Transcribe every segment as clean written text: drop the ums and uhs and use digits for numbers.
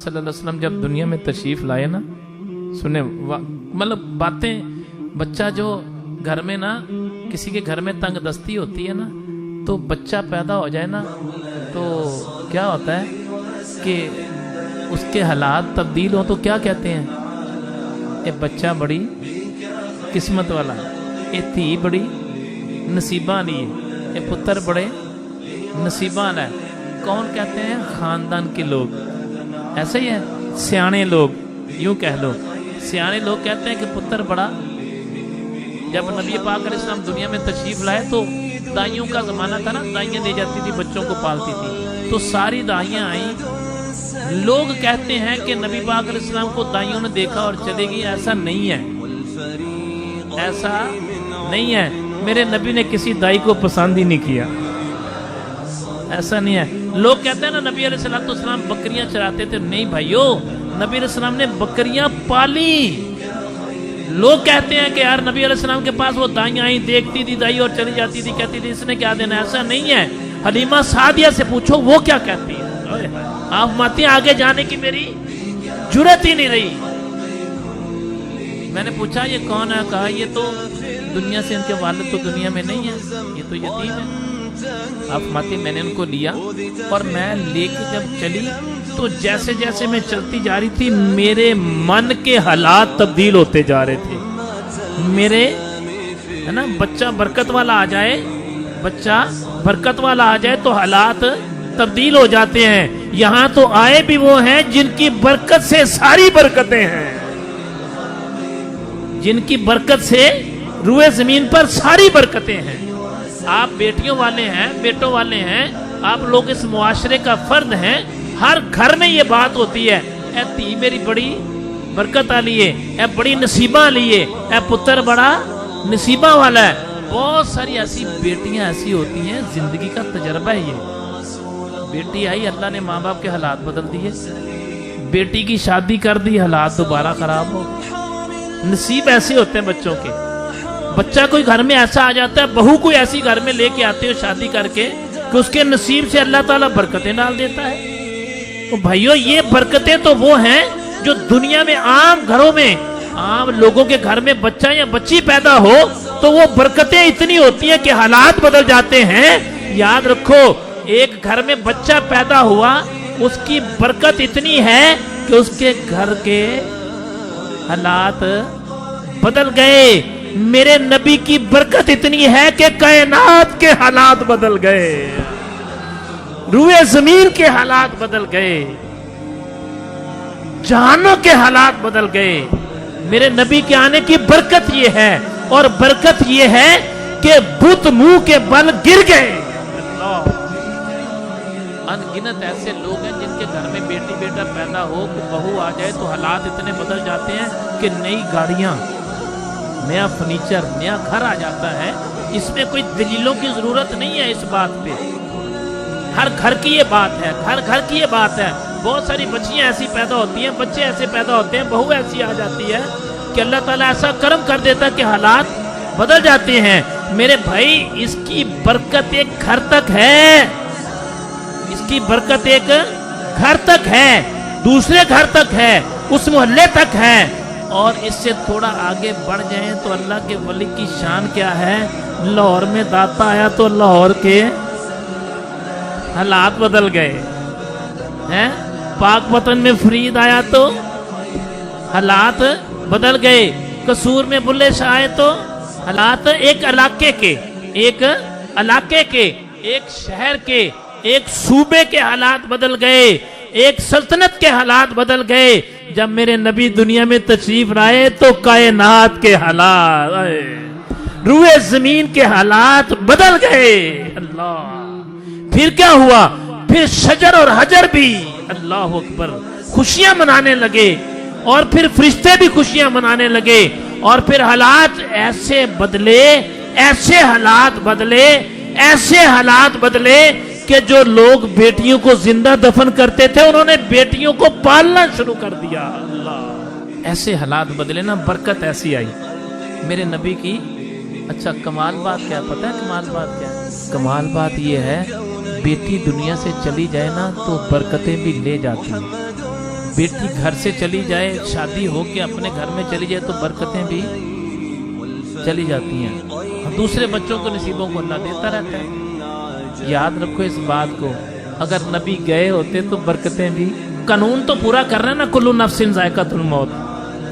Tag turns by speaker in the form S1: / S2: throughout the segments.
S1: सल्लल्लाहु अलैहि वसल्लम जब दुनिया में तशरीफ लाए ना, सुने मतलब बातें, बच्चा जो घर में ना किसी के घर में तंग दस्ती होती है ना, तो बच्चा पैदा हो जाए ना तो क्या होता है कि उसके हालात तब्दील हो तो क्या कहते हैं, ये बच्चा बड़ी किस्मत वाला, ये धी बड़ी नसीबान है, ये पुत्र बड़े नसीबान है। कौन कहते हैं? खानदान के लोग। ऐसा ही है, सियाने लोग, यूं कह लो, सियाने लोग कहते हैं कि पुत्र बड़ा। जब नबी पाक अलैहि सलाम दुनिया में तशरीफ लाए तो दाइयों का जमाना था ना, दाइयां दे जाती थी, बच्चों को पालती थी, तो सारी दाइयां आई। लोग कहते हैं कि नबी पाक अलैहि सलाम को दाइयों ने देखा और चले गई। ऐसा नहीं है, ऐसा नहीं है। मेरे नबी ने किसी दाई को पसंद ही नहीं किया, ऐसा नहीं है। लोग कहते हैं ना नबी अलैहिस्सलाम बकरियां चराते थे, नहीं भाइयों, नबी अलैहिस्सलाम ने बकरियां पाली। लोग कहते हैं कि यार नबी अलैहिस्सलाम के पास वो दाइयां आई, देखती थी दाई और चली जाती थी, कहती थी इसने क्या देना। ऐसा नहीं है। हलीमा सादिया से पूछो वो क्या कहती है। आप माती आगे जाने की मेरी जुर्रत ही नहीं रही। मैंने पूछा ये कौन है? कहा ये तो दुनिया से, इनके वालिद तो दुनिया में नहीं है, ये तो यतीम है। आप माती मैंने उनको लिया और मैं लेके जब चली तो जैसे जैसे मैं चलती जा रही थी मेरे मन के हालात तब्दील होते जा रहे थे। मेरे है ना, बच्चा बरकत वाला आ जाए, बच्चा बरकत वाला आ जाए तो हालात तब्दील हो जाते हैं। यहाँ तो आए भी वो हैं जिनकी बरकत से सारी बरकतें हैं, जिनकी बरकत से रूए जमीन पर सारी बरकतें हैं। आप बेटियों वाले हैं, बेटों वाले हैं, आप लोग इस मुआशरे का फर्द हैं। हर घर में ये बात होती है, ए धी मेरी बड़ी बरकत वाली है, ए बड़ी नसीबा वाली है, ए पुत्र बड़ा नसीबा वाला है। बहुत सारी ऐसी बेटियां ऐसी होती हैं, जिंदगी का तजर्बा है ये। बेटी आई, अल्लाह ने माँ बाप के हालात बदल दिए, बेटी की शादी कर दी, हालात दोबारा खराब हो। नसीब ऐसे होते हैं बच्चों के। बच्चा कोई घर में ऐसा आ जाता है, बहू कोई ऐसी घर में लेके आते हो शादी करके कि उसके नसीब से अल्लाह ताला बरकतें डाल देता है। तो भाइयों ये बरकतें तो वो हैं जो दुनिया में आम घरों में, आम लोगों के घर में बच्चा या बच्ची पैदा हो तो वो बरकतें इतनी होती हैं कि हालात बदल जाते हैं। याद रखो, एक घर में बच्चा पैदा हुआ, उसकी बरकत इतनी है कि उसके घर के हालात बदल गए। मेरे नबी की बरकत इतनी है कि कायनात के हालात बदल गए, रूए जमीन के हालात बदल गए, जहानों के हालात बदल गए। मेरे नबी के आने की बरकत ये है, और बरकत ये है कि बुत मुंह के बल गिर गए। अनगिनत ऐसे लोग हैं जिनके घर में बेटी बेटा पैदा हो, बहू आ जाए तो हालात इतने बदल जाते हैं कि नई गाड़ियां, नया फर्नीचर, नया घर आ जाता है। इसमें कोई दलीलों की जरूरत नहीं है इस बात पे। हर घर की ये बात है, हर घर की ये बात है। बहुत सारी बच्चियां ऐसी पैदा होती हैं, बच्चे ऐसे पैदा होते हैं, बहू ऐसी आ जाती है कि अल्लाह ताला ऐसा करम कर देता है कि हालात बदल जाते हैं। मेरे भाई इसकी बरकत एक घर तक है, इसकी बरकत एक घर तक है, दूसरे घर तक है, उस मोहल्ले तक है। और इससे थोड़ा आगे बढ़ जाएं तो अल्लाह के वली की शान क्या है। लाहौर में दाता आया तो लाहौर के हालात बदल गए हैं। पाक वतन में फरीद आया तो हालात बदल गए। कसूर में बुल्ले शाह आए तो हालात एक इलाके के, एक इलाके के, एक शहर के, एक सूबे के हालात बदल गए, एक सल्तनत के हालात बदल गए। जब मेरे नबी दुनिया में तशरीफ लाए तो कायनात के हालात, रूए जमीन के हालात बदल गए। अल्लाह, फिर क्या हुआ? फिर शजर और हजर भी अल्लाह अकबर खुशियां मनाने लगे, और फिर फरिश्ते भी खुशियां मनाने लगे, और फिर हालात ऐसे बदले, ऐसे हालात बदले, ऐसे हालात बदले कि जो लोग बेटियों को जिंदा दफन करते थे उन्होंने बेटियों को पालना शुरू कर दिया। अल्लाह, ऐसे हालात बदले ना, बरकत ऐसी आई मेरे नबी की। अच्छा कमाल बात क्या पता है? कमाल बात क्या है? कमाल बात ये है, बेटी दुनिया से चली जाए ना तो बरकतें भी ले जाती हैं। بیٹی گھر سے چلی جائے, شادی ہو کے اپنے گھر میں چلی جائے تو برکتیں بھی چلی جاتی ہیں, اور دوسرے بچوں کو نصیبوں کو اللہ دیتا رہتا ہے. یاد رکھو اس بات کو, اگر نبی گئے ہوتے تو برکتیں بھی. قانون تو پورا کر رہے ہیں نا, کلو نفس ذائقۃ الموت,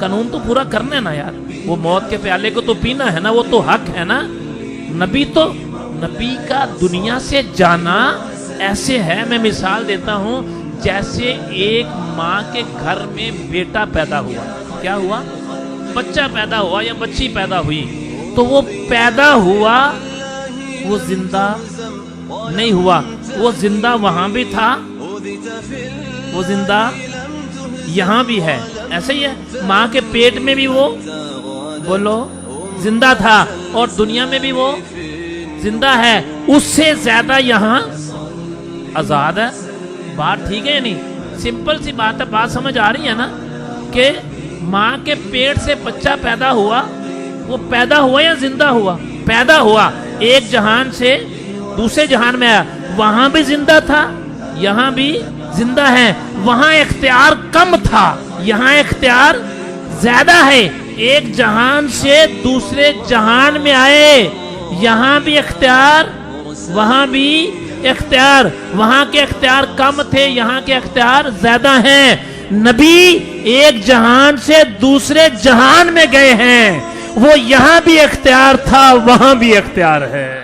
S1: قانون تو پورا کرنا ہے نا یار. وہ موت کے پیالے کو تو پینا ہے نا, وہ تو حق ہے نا. نبی کا دنیا سے جانا ایسے ہے, میں مثال دیتا ہوں, جیسے ایک ماں کے گھر میں بیٹا پیدا ہوا. کیا ہوا؟ بچہ پیدا ہوا یا بچی پیدا ہوئی, تو وہ پیدا ہوا, وہ زندہ نہیں ہوا, وہ زندہ وہاں بھی تھا, وہ زندہ یہاں بھی ہے. ایسے ہی ہے, ماں کے پیٹ میں بھی وہ بولو زندہ تھا, اور دنیا میں بھی وہ زندہ ہے. اس سے زیادہ یہاں آزاد ہے. بات ٹھیک ہے یا نہیں؟ سمپل سی بات ہے, بات سمجھ آ رہی ہے نا, کہ ماں کے پیٹ سے بچہ پیدا ہوا, وہ پیدا ہوا یا زندہ ہوا؟ پیدا ہوا, ایک جہان سے دوسرے جہان میں آیا, وہاں بھی زندہ تھا, یہاں بھی زندہ ہے. وہاں اختیار کم تھا, یہاں اختیار زیادہ ہے. ایک جہان سے دوسرے جہان میں آئے, یہاں بھی اختیار, وہاں بھی اختیار. وہاں کے اختیار کم تھے, یہاں کے اختیار زیادہ ہیں. نبی ایک جہان سے دوسرے جہان میں گئے ہیں, وہ یہاں بھی اختیار تھا, وہاں بھی اختیار ہے.